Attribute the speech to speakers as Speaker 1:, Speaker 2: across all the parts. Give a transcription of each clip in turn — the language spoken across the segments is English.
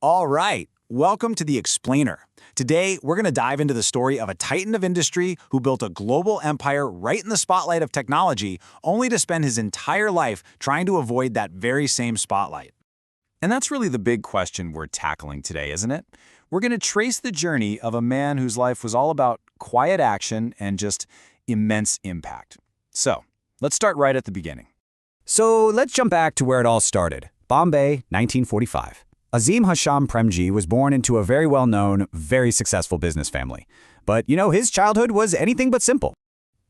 Speaker 1: All right, welcome to The Explainer. Today, we're going to dive into the story of a titan of industry who built a global empire right in the spotlight of technology, only to spend his entire life trying to avoid that very same spotlight. And that's really the big question we're tackling today, isn't it? We're going to trace the journey of a man whose life was all about quiet action and just immense impact. So, let's start right at the beginning.
Speaker 2: So let's jump back to where it all started. Bombay, 1945. Azim Premji was born into a very well-known, very successful business family. But, his childhood was anything but simple.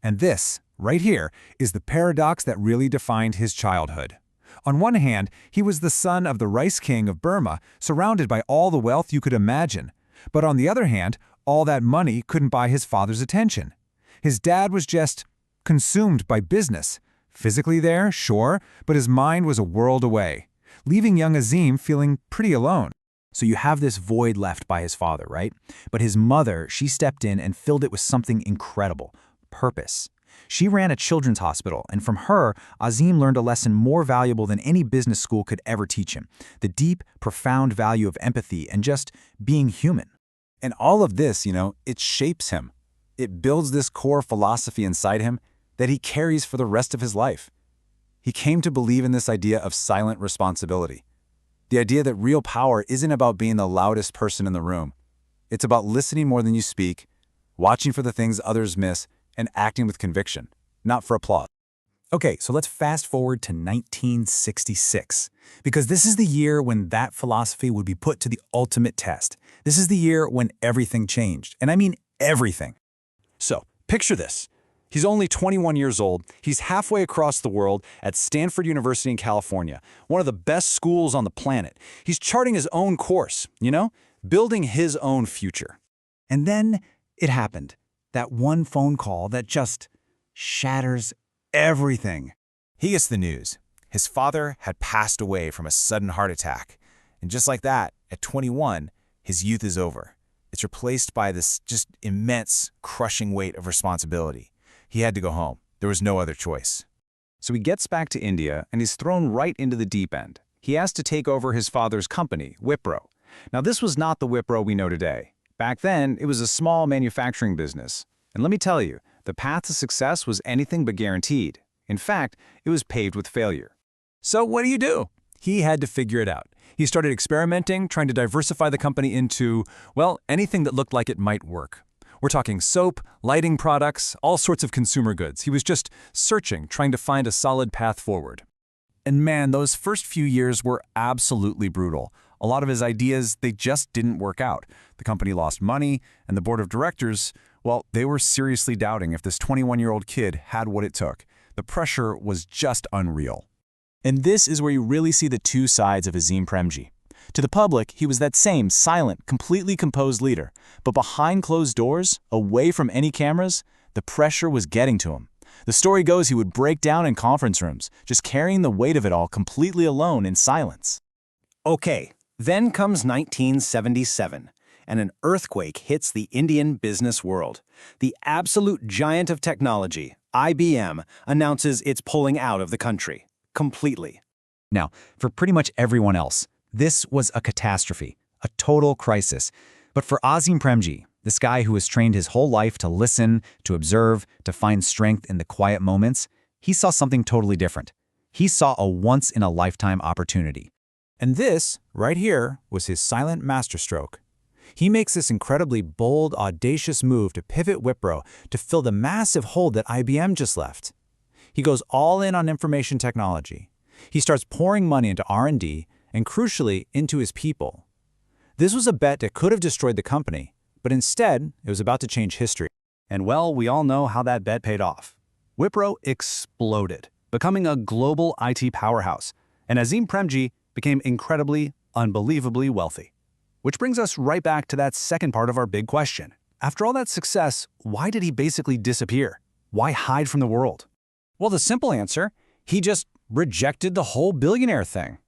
Speaker 3: And this, right here, is the paradox that really defined his childhood. On one hand, he was the son of the rice king of Burma, surrounded by all the wealth you could imagine. But on the other hand, all that money couldn't buy his father's attention. His dad was just consumed by business. Physically there, sure, but his mind was a world away, leaving young Azim feeling pretty alone.
Speaker 1: So you have this void left by his father, right? But his mother, she stepped in and filled it with something incredible: purpose. She ran a children's hospital, and from her, Azim learned a lesson more valuable than any business school could ever teach him: the deep, profound value of empathy and just being human. And all of this, it shapes him. It builds this core philosophy inside him that he carries for the rest of his life. He came to believe in this idea of silent responsibility. The idea that real power isn't about being the loudest person in the room. It's about listening more than you speak, watching for the things others miss, and acting with conviction, not for applause. Okay, so let's fast forward to 1966, because this is the year when that philosophy would be put to the ultimate test. This is the year when everything changed, and I mean everything. So, picture this. He's only 21 years old. He's halfway across the world at Stanford University in California, one of the best schools on the planet. He's charting his own course, building his own future. And then it happened. That one phone call that just shatters everything. He gets the news. His father had passed away from a sudden heart attack. And just like that, at 21, his youth is over. It's replaced by this just immense, crushing weight of responsibility. He had to go home. There was no other choice. So he gets back to India and he's thrown right into the deep end. He has to take over his father's company, Wipro. Now, this was not the Wipro we know today. Back then, it was a small manufacturing business. And let me tell you, the path to success was anything but guaranteed. In fact, it was paved with failure. So what do? He had to figure it out. He started experimenting, trying to diversify the company into, anything that looked like it might work. We're talking soap, lighting products, all sorts of consumer goods. He was just searching, trying to find a solid path forward. And man, those first few years were absolutely brutal. A lot of his ideas, they just didn't work out. The company lost money, and the board of directors, they were seriously doubting if this 21-year-old kid had what it took. The pressure was just unreal. And this is where you really see the two sides of Azim Premji. To the public, he was that same silent, completely composed leader. But behind closed doors, away from any cameras, the pressure was getting to him. The story goes he would break down in conference rooms, just carrying the weight of it all completely alone in silence. Okay, then comes 1977, and an earthquake hits the Indian business world. The absolute giant of technology, IBM, announces it's pulling out of the country. Completely. Now, for pretty much everyone else, this was a catastrophe, a total crisis. But for Azim Premji, this guy who has trained his whole life to listen, to observe, to find strength in the quiet moments, he saw something totally different. He saw a once-in-a-lifetime opportunity. And this, right here, was his silent masterstroke. He makes this incredibly bold, audacious move to pivot Wipro to fill the massive hole that IBM just left. He goes all in on information technology. He starts pouring money into R&D and, crucially, into his people. This was a bet that could have destroyed the company, but instead, it was about to change history. And we all know how that bet paid off. Wipro exploded, becoming a global IT powerhouse, and Azim Premji became incredibly, unbelievably wealthy. Which brings us right back to that second part of our big question. After all that success, why did he basically disappear? Why hide from the world? Well, the simple answer, he just rejected the whole billionaire thing.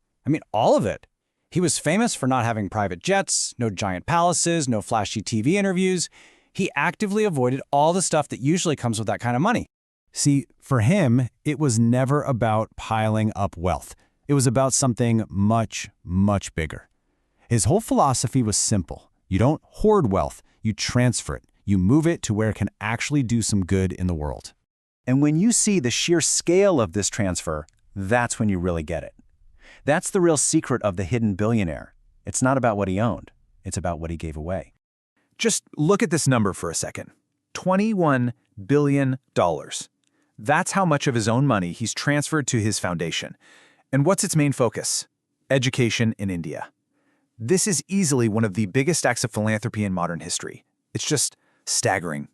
Speaker 1: All of it. He was famous for not having private jets, no giant palaces, no flashy TV interviews. He actively avoided all the stuff that usually comes with that kind of money. See, for him, it was never about piling up wealth. It was about something much, much bigger.
Speaker 2: His whole philosophy was simple. You don't hoard wealth, you transfer it. You move it to where it can actually do some good in the world.
Speaker 1: And when you see the sheer scale of this transfer, that's when you really get it. That's the real secret of the hidden billionaire. It's not about what he owned. It's about what he gave away. Just look at this number for a second. $21 billion. That's how much of his own money he's transferred to his foundation. And what's its main focus? Education in India. This is easily one of the biggest acts of philanthropy in modern history. It's just staggering.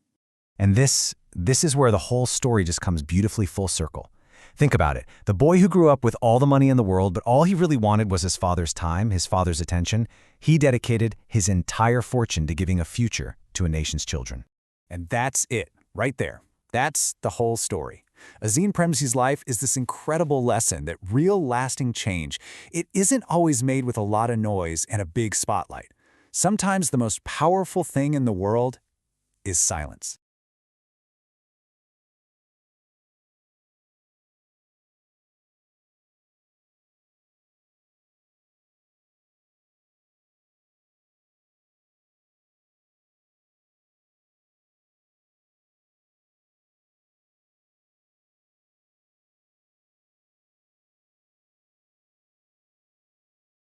Speaker 2: And this is where the whole story just comes beautifully full circle. Think about it. The boy who grew up with all the money in the world, but all he really wanted was his father's time, his father's attention. He dedicated his entire fortune to giving a future to a nation's children.
Speaker 3: And that's it, right there. That's the whole story. Azim Premji's life is this incredible lesson that real lasting change, it isn't always made with a lot of noise and a big spotlight. Sometimes the most powerful thing in the world is silence.